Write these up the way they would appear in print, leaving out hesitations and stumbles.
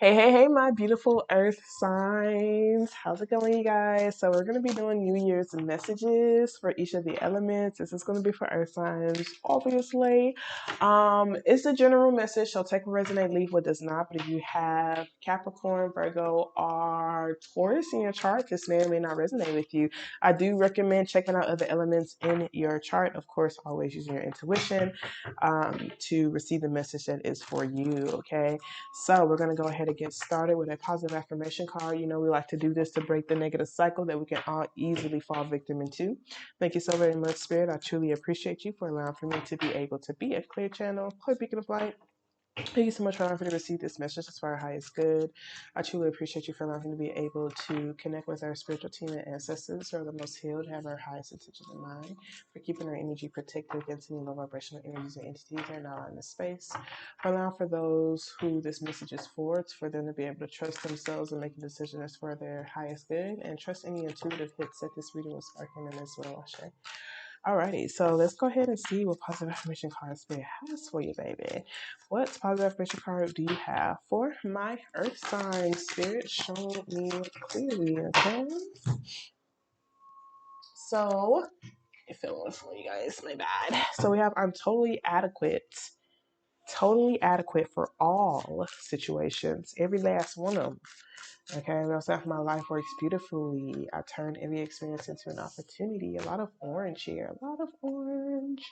Hey, hey, hey, my beautiful earth signs. How's it going, you guys? So, we're going to be doing New Year's messages for each of the elements. This is going to be for earth signs, obviously. It's a general message, so take what resonate, leave what does not. But if you have Capricorn, Virgo, or Taurus in your chart, this may or may not resonate with you. I do recommend checking out other elements in your chart. Of course, always using your intuition to receive the message that is for you, okay? So we're going to go ahead and get started with a positive affirmation card. You know, we like to do this to break the negative cycle that we can all easily fall victim into. Thank you so very much, Spirit. I truly appreciate you for allowing for me to be able to be a clear channel, clear beacon of light. Thank you so much for allowing me to receive this message. It's for our highest good. I truly appreciate you for allowing me to be able to connect with our spiritual team and ancestors who are the most healed, have our highest intentions in mind, for keeping our energy protected against any low vibrational energies and entities that are now in this space. For allowing for those who this message is for, it's for them to be able to trust themselves and make a decision that's for their highest good, and trust any intuitive hits that this reading was sparking in as well, Ashe. Alrighty, so let's go ahead and see what positive affirmation card Spirit has for you, baby. What positive affirmation card do you have for my earth sign? Spirit, show me clearly, okay? So, I feel one for you guys, my bad. So we have I'm totally adequate for all situations, every last one of them. Okay, we also have my life works beautifully. I turn every experience into an opportunity. A lot of orange here. A lot of orange.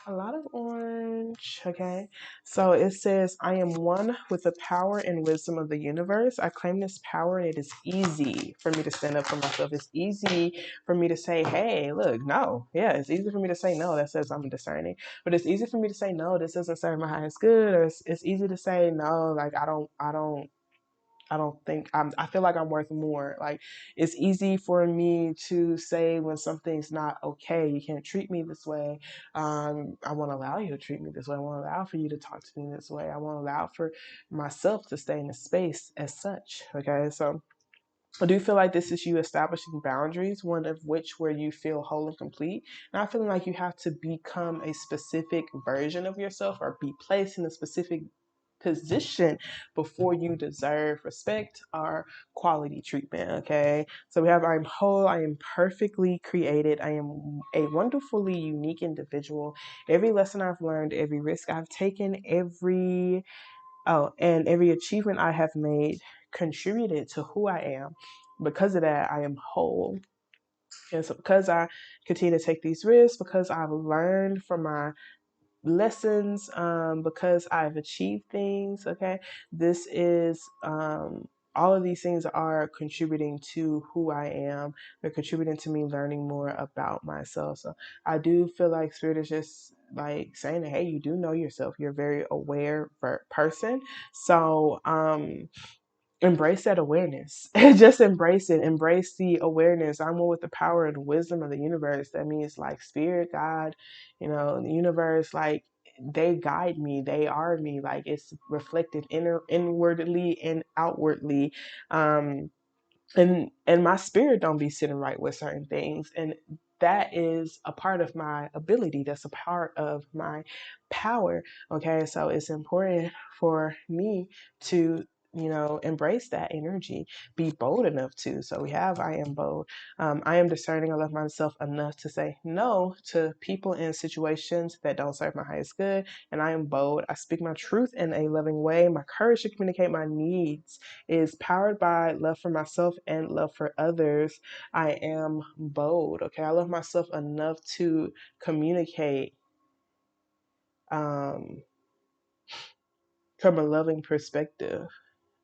A lot of orange. Okay. So it says, I am one with the power and wisdom of the universe. I claim this power and it is easy for me to stand up for myself. It's easy for me to say, hey, look, no. Yeah, it's easy for me to say no. That says I'm discerning. But it's easy for me to say no. This doesn't serve my highest good. Or it's easy to say no. Like I don't think I feel like I'm worth more. Like it's easy for me to say when something's not okay, you can't treat me this way. I won't allow you to treat me this way. I won't allow for you to talk to me this way. I won't allow for myself to stay in a space as such. Okay, so I do feel like this is you establishing boundaries, one of which where you feel whole and complete. Not feeling like you have to become a specific version of yourself or be placed in a specific position before you deserve respect or quality treatment. Okay, so we have I'm whole, I am perfectly created, I am a wonderfully unique individual. Every lesson I've learned, every risk I've taken, every achievement I have made contributed to who I am. Because of that, I am whole. And so because I continue to take these risks, because I've learned from my lessons, because I've achieved things, okay, this is all of these things are contributing to who I am. They're contributing to me learning more about myself. So I do feel like Spirit is just like saying that, hey, you do know yourself. You're a very aware person. So embrace that awareness. Just embrace it. Embrace the awareness. I'm one with the power and wisdom of the universe. That means like spirit, God, the universe, like they guide me. They are me. Like it's reflected inwardly and outwardly. And my spirit don't be sitting right with certain things. And that is a part of my ability. That's a part of my power. Okay. So it's important for me to embrace that energy, be bold enough to. So we have I am bold. I am discerning. I love myself enough to say no to people and situations that don't serve my highest good. And I am bold. I speak my truth in a loving way. My courage to communicate my needs is powered by love for myself and love for others. I am bold. Okay. I love myself enough to communicate um, from a loving perspective.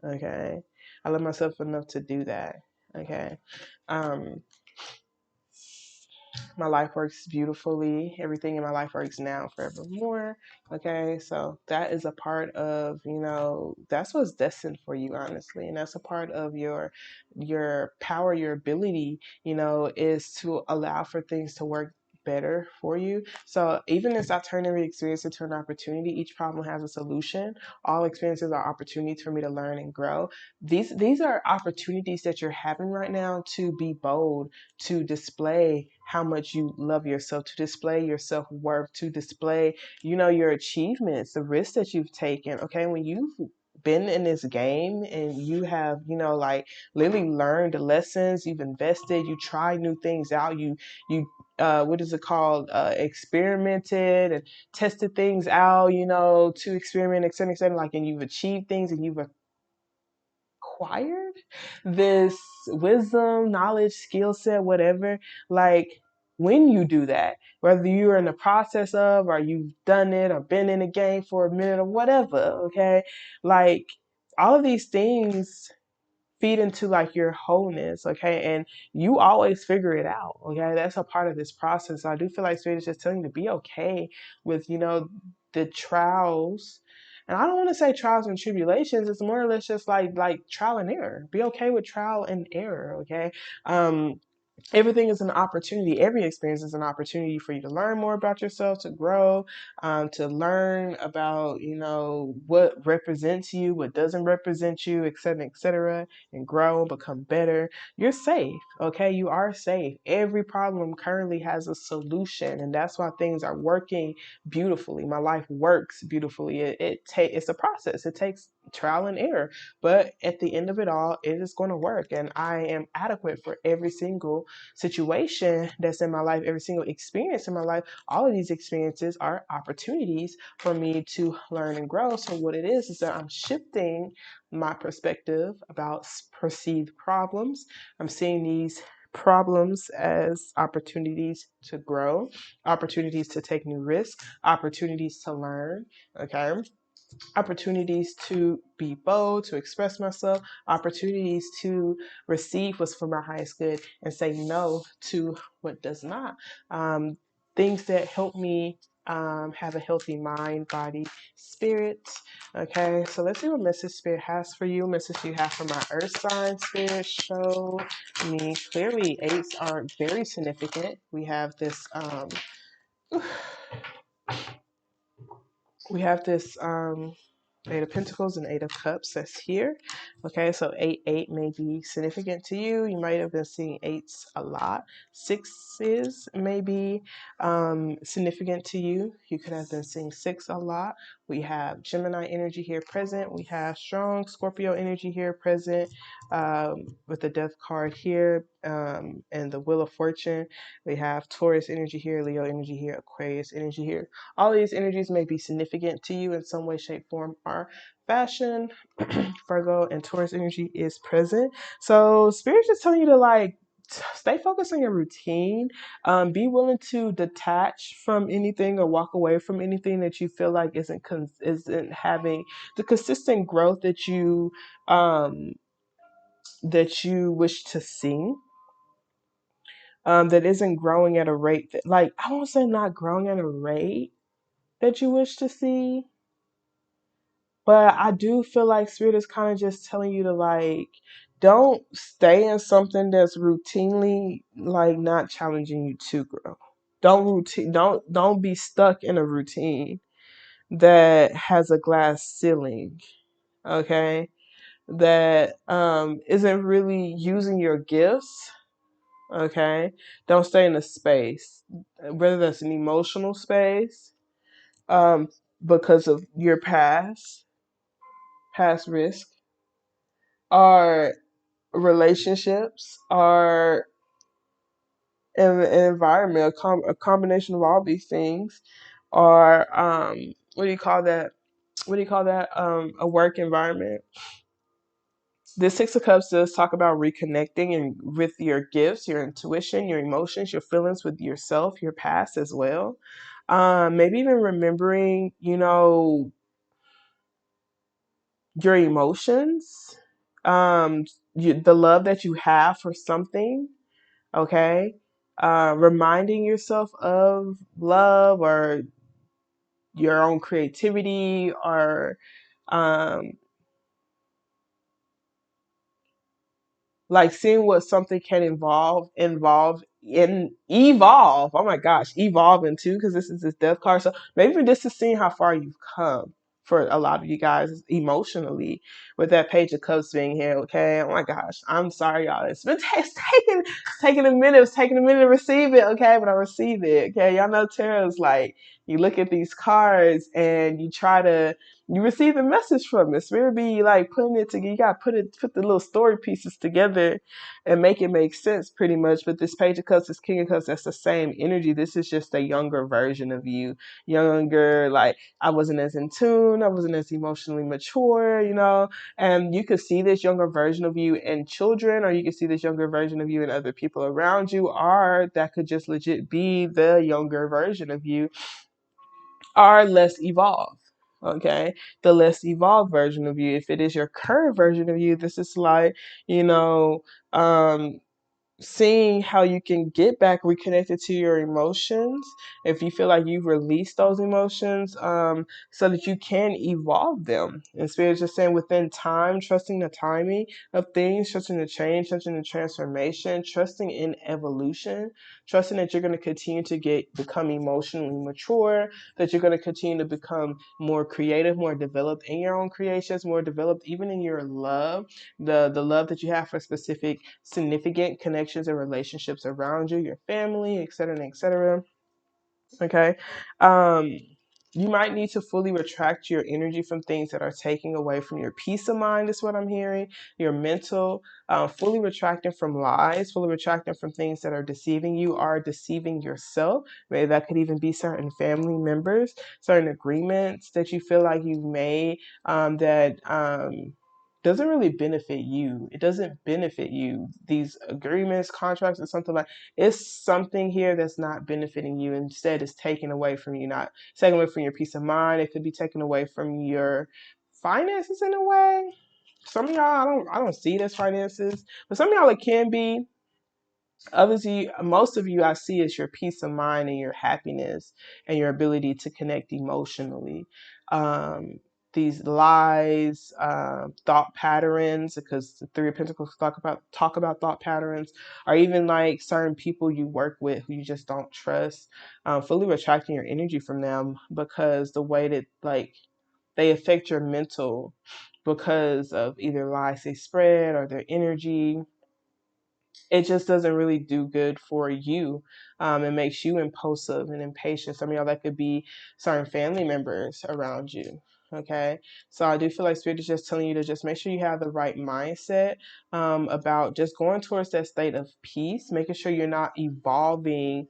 Okay. I love myself enough to do that. Okay. Um, my life works beautifully. Everything in my life works now forevermore. Okay. So that is a part of, that's what's destined for you, honestly. And that's a part of your power, your ability, is to allow for things to work better for you. So even as I turn every experience into an opportunity, each problem has a solution. All experiences are opportunities for me to learn and grow. These are opportunities that you're having right now to be bold, to display how much you love yourself, to display your self-worth, to display, your achievements, the risks that you've taken. Okay, when you been in this game and you have, like literally learned the lessons, you've invested, you try new things out, you what is it called? Experimented and tested things out, to experiment, et cetera, et cetera, like, and you've achieved things and you've acquired this wisdom, knowledge, skill set, whatever. Like, when you do that, whether you're in the process of, or you've done it, or been in the game for a minute, or whatever, okay? Like, all of these things feed into like your wholeness, okay? And you always figure it out, okay? That's a part of this process. I do feel like Spirit is just telling you to be okay with, the trials. And I don't want to say trials and tribulations. It's more or less just like trial and error. Be okay with trial and error, okay? Everything is an opportunity. Every experience is an opportunity for you to learn more about yourself, to grow, to learn about, what represents you, what doesn't represent you, et cetera, and grow, become better. You're safe, okay? You are safe. Every problem currently has a solution, and that's why things are working beautifully. My life works beautifully. It's a process. It takes trial and error, but at the end of it all, it is going to work, and I am adequate for every single situation that's in my life, every single experience in my life. All of these experiences are opportunities for me to learn and grow. So what it is that I'm shifting my perspective about perceived problems. I'm seeing these problems as opportunities to grow, opportunities to take new risks, opportunities to learn, okay? Opportunities to be bold, to express myself, opportunities to receive what's for my highest good and say no to what does not. Things that help me have a healthy mind, body, spirit. Okay, so let's see what message Spirit has for you. Message you have for my earth sign. Spirit, show me clearly. Eights are very significant. We have this Eight of Pentacles and Eight of Cups that's here. Okay, so 8 may be significant to you. You might have been seeing eights a lot. Sixes may be significant to you. You could have been seeing six a lot. We have Gemini energy here present. We have strong Scorpio energy here present with the Death card here and the Wheel of Fortune. We have Taurus energy here, Leo energy here, Aquarius energy here. All of these energies may be significant to you in some way, shape, form, or fashion. Virgo and Taurus energy is present. So Spirit's just telling you to stay focused on your routine. Be willing to detach from anything or walk away from anything that you feel like isn't having the consistent growth that you wish to see. That isn't growing at a rate that, I won't say not growing at a rate that you wish to see, but I do feel like Spirit is kind of just telling you to don't stay in something that's routinely not challenging you to grow. Don't be stuck in a routine that has a glass ceiling, okay? That isn't really using your gifts, okay? Don't stay in a space, whether that's an emotional space, because of your past risk, or relationships, or an environment, a combination of all these things, or what do you call that? What do you call that? A work environment. The Six of Cups does talk about reconnecting and with your gifts, your intuition, your emotions, your feelings with yourself, your past as well. Maybe even remembering, your emotions, the love that you have for something, okay? Reminding yourself of love or your own creativity, or um, seeing what something can evolve. Oh my gosh, evolve into, because this is this death card. So maybe this is seeing how far you've come for a lot of you guys emotionally with that Page of Cups being here. Okay, oh my gosh, I'm sorry, y'all. It's taking a minute. It's taking a minute to receive it. Okay, but I received it. Okay, y'all know tarot's you look at these cards and you try to you receive the message from it. Spirit be like putting it together. You got to put the little story pieces together and make it make sense pretty much. But this Page of Cups, this King of Cups, that's the same energy. This is just a younger version of you. Younger, like I wasn't as in tune. I wasn't as emotionally mature, and you could see this younger version of you in children, or you could see this younger version of you in other people around you, or that could just legit be the younger version of you, are less evolved. Okay, the less evolved version of you. If it is your current version of you, this is like, you know, um, seeing how you can get back reconnected to your emotions if you feel like you've released those emotions, so that you can evolve them. And Spirit's just saying within time, trusting the timing of things, trusting the change, trusting the transformation, trusting in evolution, trusting that you're going to continue to become emotionally mature, that you're going to continue to become more creative, more developed in your own creations, more developed even in your love, the love that you have for specific significant connections and relationships around you, your family, etc., etc. Okay. Um, you might need to fully retract your energy from things that are taking away from your peace of mind, is what I'm hearing. Your mental, fully retracting from lies, fully retracting from things that are deceiving you, are deceiving yourself. Maybe that could even be certain family members, certain agreements that you feel like you've made, that doesn't really benefit you. It doesn't benefit you. These agreements, contracts, or something like, it's something here that's not benefiting you. Instead, it's taken away from you, not taken away from your peace of mind. It could be taken away from your finances in a way. Some of y'all, I don't see it as finances, but some of y'all it can be. Others, most of you, I see is your peace of mind and your happiness and your ability to connect emotionally. These lies, thought patterns, because the Three of Pentacles talk about thought patterns, or even like certain people you work with who you just don't trust. Fully retracting your energy from them, because the way that like they affect your mental because of either lies they spread or their energy. It just doesn't really do good for you. It makes you impulsive and impatient. Some of y'all, that could be certain family members around you. Okay, so I do feel like Spirit is just telling you to just make sure you have the right mindset, about just going towards that state of peace, making sure you're not evolving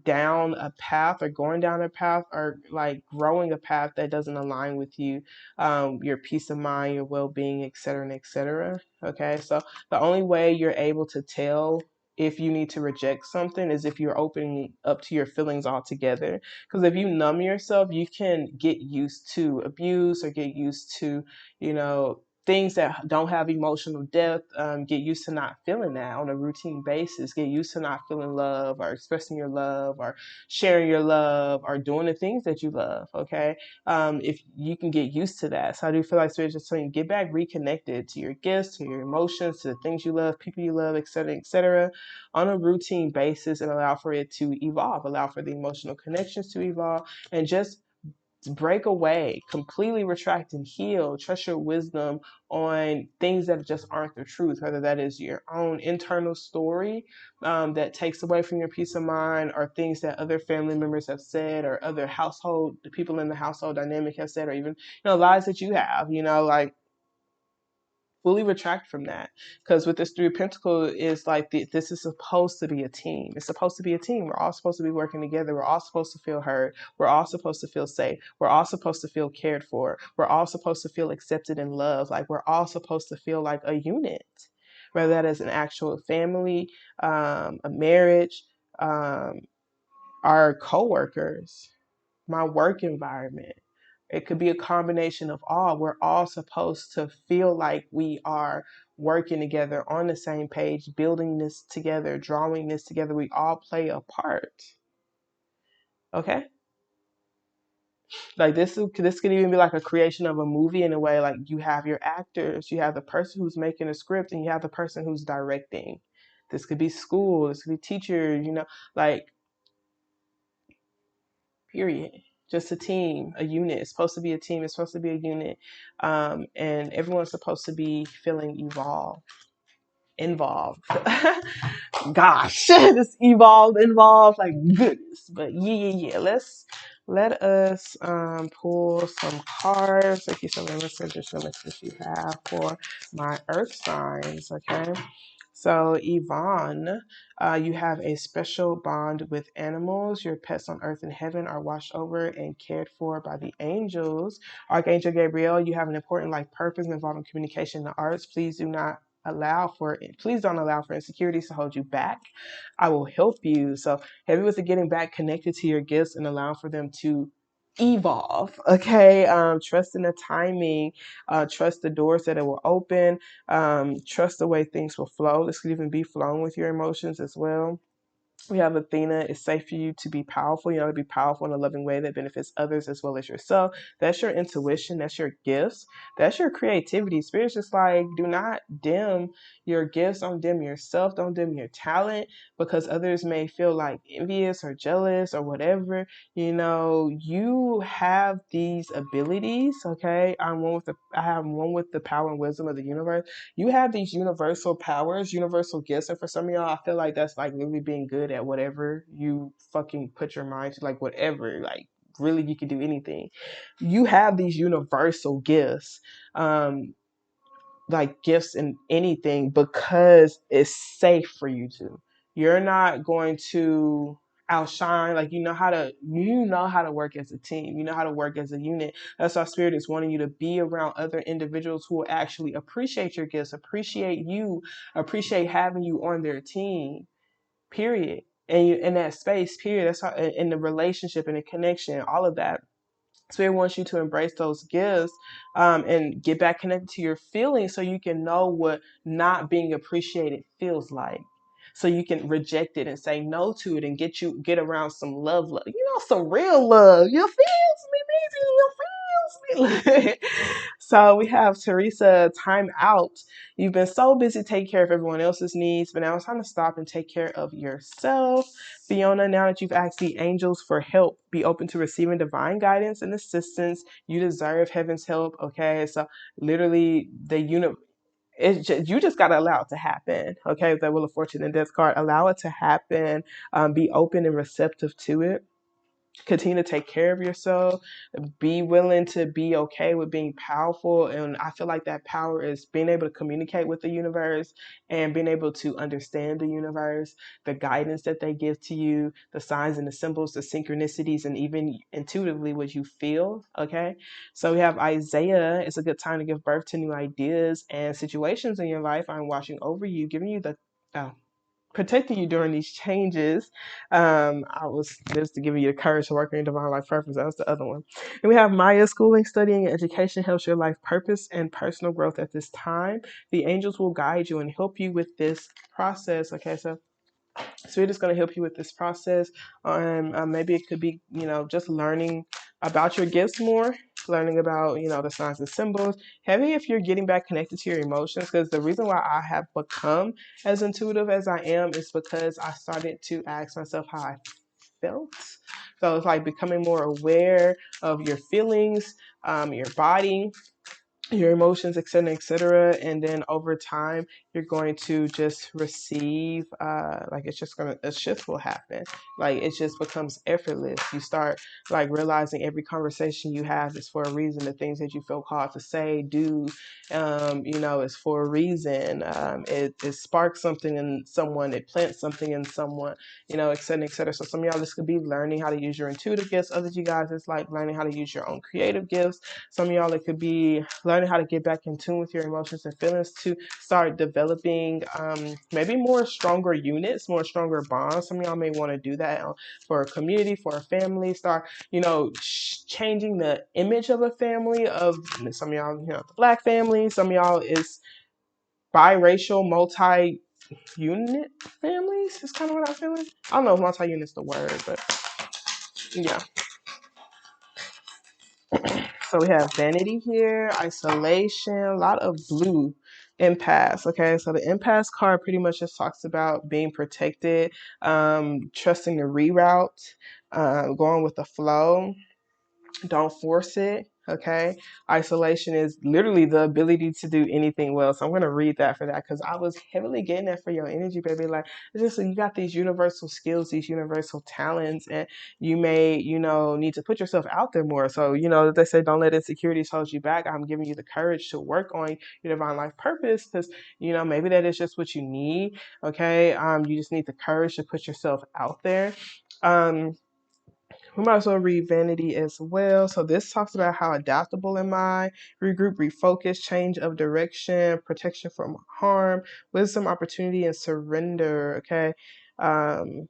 down a path, or going down a path, or like growing a path that doesn't align with you, your peace of mind, your well-being, etc., etc. Okay, so the only way you're able to tell if you need to reject something is if you're opening up to your feelings altogether. Because if you numb yourself, you can get used to abuse, or get used to, things that don't have emotional depth. Get used to not feeling that on a routine basis. Get used to not feeling love, or expressing your love, or sharing your love, or doing the things that you love. Okay, if you can get used to that. So I do feel like Spirit is just saying, get back reconnected to your gifts, to your emotions, to the things you love, people you love, etc., etc., on a routine basis, and allow for it to evolve. Allow for the emotional connections to evolve, and just break away, completely retract and heal. Trust your wisdom on things that just aren't the truth, whether that is your own internal story, that takes away from your peace of mind, or things that other family members have said, or other the people in the household dynamic have said, or even, lies that you have, like, fully retract from that. Because with this Three of Pentacles, is like this is supposed to be a team. It's supposed to be a team. We're all supposed to be working together. We're all supposed to feel heard. We're all supposed to feel safe. We're all supposed to feel cared for. We're all supposed to feel accepted and loved. Like, we're all supposed to feel like a unit, whether that is an actual family, a marriage, our coworkers, my work environment. It could be a combination of all. We're all supposed to feel like we are working together on the same page, building this together, drawing this together. We all play a part. Okay? Like, this could even be like a creation of a movie, in a way. Like, you have your actors, you have the person who's making a script, and you have the person who's directing. This could be school, this could be teacher, like, period. Just a team, a unit. It's supposed to be a team. It's supposed to be a unit. And everyone's supposed to be feeling involved. Gosh, this involved, like, goodness. But yeah. let us pull some cards, like you some messages you have for my earth signs, okay? So Yvonne, you have a special bond with animals. Your pets on earth and heaven are watched over and cared for by the angels. Archangel Gabriel, you have an important life purpose involving communication and the arts. Please don't allow for insecurities to hold you back. I will help you. So heavy with the getting back connected to your gifts and allowing for them to evolve. Okay. Trust in the timing, trust the doors that it will open, trust the way things will flow. This could even be flowing with your emotions as well. We have Athena. It's safe for you to be powerful. You know, to be powerful in a loving way that benefits others as well as yourself. That's your intuition. That's your gifts. That's your creativity. Spirit's just like, do not dim your gifts. Don't dim yourself. Don't dim your talent because others may feel like envious or jealous or whatever. You know, you have these abilities. Okay, I have one with the power and wisdom of the universe. You have these universal powers, universal gifts, and for some of y'all, I feel like that's like literally being good at whatever you fucking put your mind to, like whatever, like really you can do anything. You have these universal gifts, like gifts in anything because it's safe for you to. You're not going to outshine, like you know how to work as a team, you know how to work as a unit. That's why spirit is wanting you to be around other individuals who will actually appreciate your gifts, appreciate you, appreciate having you on their team, period. And you in that space, period. That's how in the relationship and the connection, all of that. Spirit wants you to embrace those gifts, and get back connected to your feelings so you can know what not being appreciated feels like. So you can reject it and say no to it and get around some love, some real love. You feels me, baby. You feels me. So we have Teresa, time out. You've been so busy taking care of everyone else's needs, but now it's time to stop and take care of yourself. Fiona, now that you've asked the angels for help, be open to receiving divine guidance and assistance. You deserve heaven's help. Okay, so literally you just gotta allow it to happen. Okay, that Wheel of Fortune and Death card, allow it to happen. Be open and receptive to it. Continue to take care of yourself. Be willing to be okay with being powerful. And I feel like that power is being able to communicate with the universe and being able to understand the universe, the guidance that they give to you, the signs and the symbols, the synchronicities, and even intuitively what you feel. Okay. So we have Isaiah. It's a good time to give birth to new ideas and situations in your life. I'm watching over you, giving you the protecting you during these changes. I was just to give you the courage to work in your divine life purpose. That was the other one. And we have Maya. Schooling, studying, and education helps your life purpose and personal growth at this time. The angels will guide you and help you with this process. Okay, so we're just going to help you with this process. Maybe it could be, just learning about your gifts more, learning about, the signs and symbols. Heavy if you're getting back connected to your emotions, because the reason why I have become as intuitive as I am is because I started to ask myself how I felt. So it's like becoming more aware of your feelings, your body, your emotions, etc., and then over time you're going to just receive, like it's just gonna a shift will happen. Like it just becomes effortless. You start like realizing every conversation you have is for a reason. The things that you feel called to say, do, is for a reason. It sparks something in someone, it plants something in someone, etc. So some of y'all, this could be learning how to use your intuitive gifts. Others, you guys, it's like learning how to use your own creative gifts. Some of y'all, it could be learning how to get back in tune with your emotions and feelings to start developing, maybe more stronger units, more stronger bonds. Some of y'all may want to do that for a community, for a family. Start, changing the image of a family. Of some of y'all, the Black family. Some of y'all is biracial, multi-unit families. Is kind of what I'm feeling. I don't know if multi-unit's the word, but yeah. So we have vanity here, isolation, a lot of blue, impasse. Okay, so the impasse card pretty much just talks about being protected, trusting the reroute, going with the flow. Don't force it. Okay. Isolation is literally the ability to do anything well. So I'm going to read that for that because I was heavily getting that for your energy, baby. Like, it's just you got these universal skills, these universal talents, and you may, need to put yourself out there more. So, they say don't let insecurities hold you back. I'm giving you the courage to work on your divine life purpose because, maybe that is just what you need. Okay. You just need the courage to put yourself out there. We might as well read Vanity as well. So this talks about how adaptable am I, regroup, refocus, change of direction, protection from harm, wisdom, opportunity, and surrender. Okay. Um,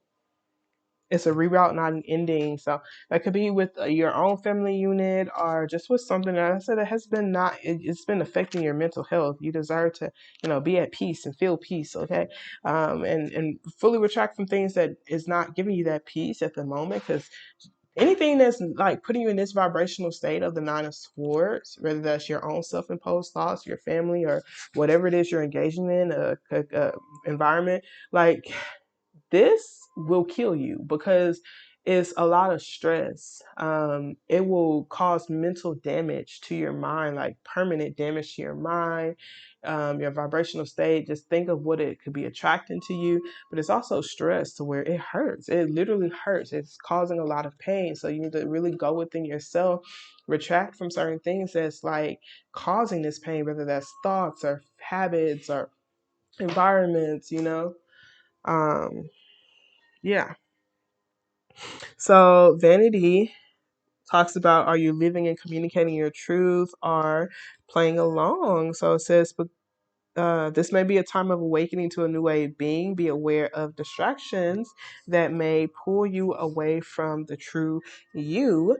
it's a reroute, not an ending. So that could be with your own family unit or just with something that I said that has been it's been affecting your mental health. You deserve to, be at peace and feel peace. Okay. And fully retract from things that is not giving you that peace at the moment because anything that's like putting you in this vibrational state of the Nine of Swords, whether that's your own self-imposed thoughts, your family, or whatever it is you're engaging in, a environment, like this will kill you because it's a lot of stress. It will cause mental damage to your mind, like permanent damage to your mind, your vibrational state. Just think of what it could be attracting to you, but it's also stress to where it hurts. It literally hurts. It's causing a lot of pain. So you need to really go within yourself, retract from certain things that's like causing this pain, whether that's thoughts or habits or environments, Um, yeah. So Vanity talks about, are you living and communicating your truth or playing along? So it says, this may be a time of awakening to a new way of being. Be aware of distractions that may pull you away from the true you.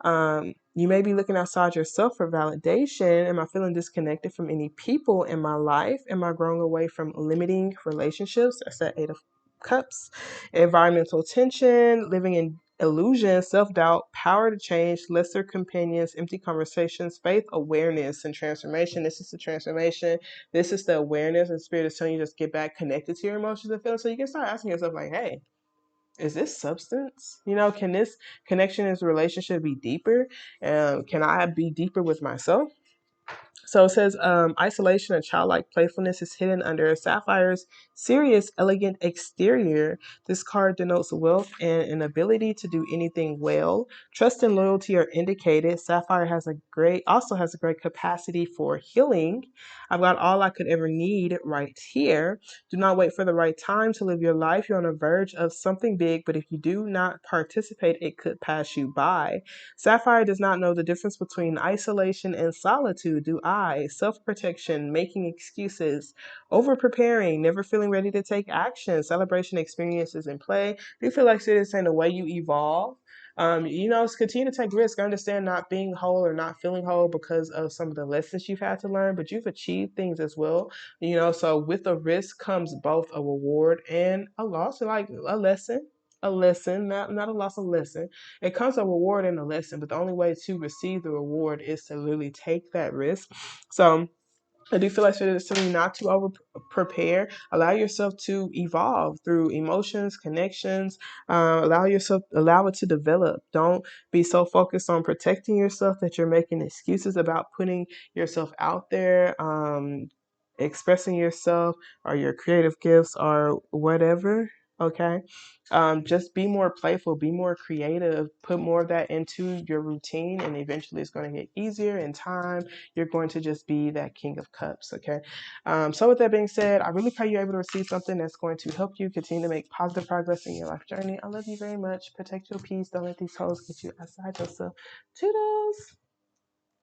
You may be looking outside yourself for validation. Am I feeling disconnected from any people in my life? Am I growing away from limiting relationships? That's that Eight of Cups. Environmental tension, living in illusion, self-doubt, power to change, lesser companions, empty conversations, faith, awareness, and transformation. This is the transformation. This is the awareness, and spirit is telling you just get back connected to your emotions and feelings. So you can start asking yourself like, hey, is this substance? Can this connection, this relationship be deeper? Can I be deeper with myself? So it says, isolation and childlike playfulness is hidden under Sapphire's serious, elegant exterior. This card denotes wealth and an ability to do anything well. Trust and loyalty are indicated. Sapphire also has a great capacity for healing. I've got all I could ever need right here. Do not wait for the right time to live your life. You're on the verge of something big, but if you do not participate, it could pass you by. Sapphire does not know the difference between isolation and solitude. Do I? Self-protection, making excuses, over-preparing, never feeling ready to take action, celebration experiences in play. Do you feel like this ain't the way you evolve? Continue to take risks. I understand not being whole or not feeling whole because of some of the lessons you've had to learn, but you've achieved things as well. So with the risk comes both a reward and a loss, like a lesson, not a loss, of lesson. It comes a reward and a lesson, but the only way to receive the reward is to literally take that risk. So I do feel like it's something not to over prepare. Allow yourself to evolve through emotions, connections. Allow it to develop. Don't be so focused on protecting yourself that you're making excuses about putting yourself out there, expressing yourself or your creative gifts or whatever. Okay. Just be more playful, be more creative, put more of that into your routine, and eventually it's going to get easier in time. You're going to just be that King of Cups, okay? So with that being said, I really pray you're able to receive something that's going to help you continue to make positive progress in your life journey. I love you very much. Protect your peace. Don't let these hoes get you outside yourself. Toodles!